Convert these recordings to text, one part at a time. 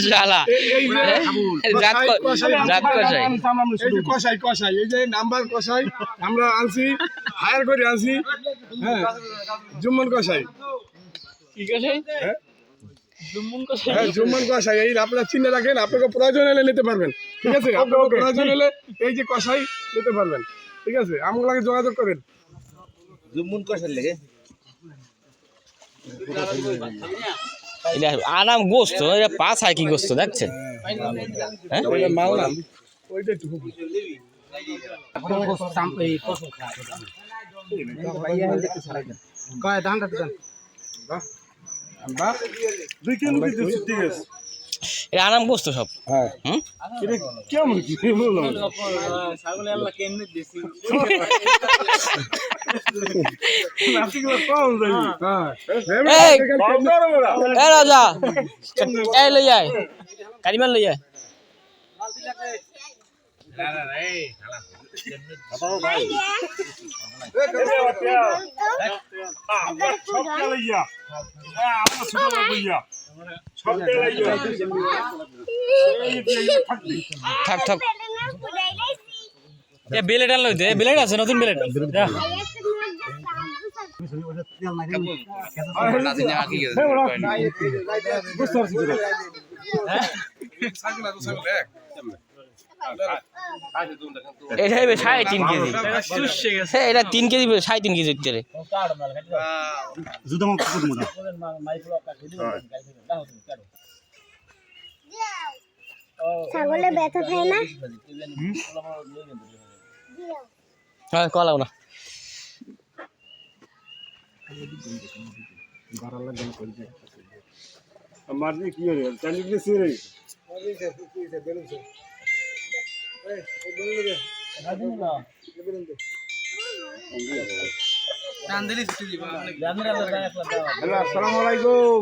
শালা কষাই কষাই এই যে নাম্বার কষাই আমরা আনছি হায়ার করে আনছি হ্যাঁ জুম্মন কষাই হ্যাঁ জুম্মন কষাই এই আপনারা চিনে রাখেন আপনাকে প্রয়োজন হলে নিতে পারবেন ঠিক আছে আপনাকে প্রয়োজন হলে এই যে কষাই নিতে পারবেন ঠিক আছে আমাকে যোগাযোগ করেন জুম্মন কষার লেগে আনাম গোস্ত এটা পাঁচ হয় কি গোস্ত দেখছেন মাল না ওইটা একটু এটা আনাম গোস্ত সব হ্যাঁ কেমন কি বললাম রাজা এই লই যায় কারিমান লই যায় থাক থাক বেলেট আনলো বেলেট আছে নতুন বেলেট এটা 3.5 কেজি এটা 3 কেজি 3.5 কেজি তেলে ছাগলে ব্যথা পায় না হ্যাঁ কলাও না মারনি কি হলো চালি দিয়ে সিরে আসসালামু আলাইকুম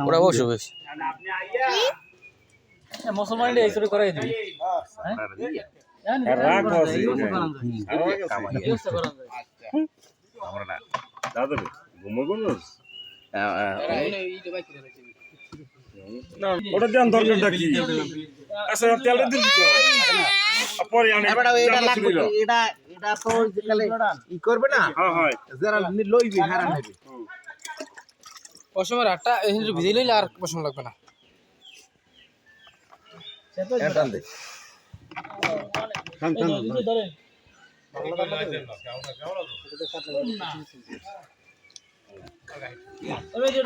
ওরা বসে বেশ মুসলমান করাই দিবি ওটা দেন দরকারটা কি আচ্ছা তেলটা দিন পরে আনি এটা এটা তো যেকালে ই করবে না হ্যাঁ হ্যাঁ যারা লইবি হারান হবে পশমের আটটা ভিজে লইলে আর পশম লাগবে না টান দে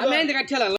আমি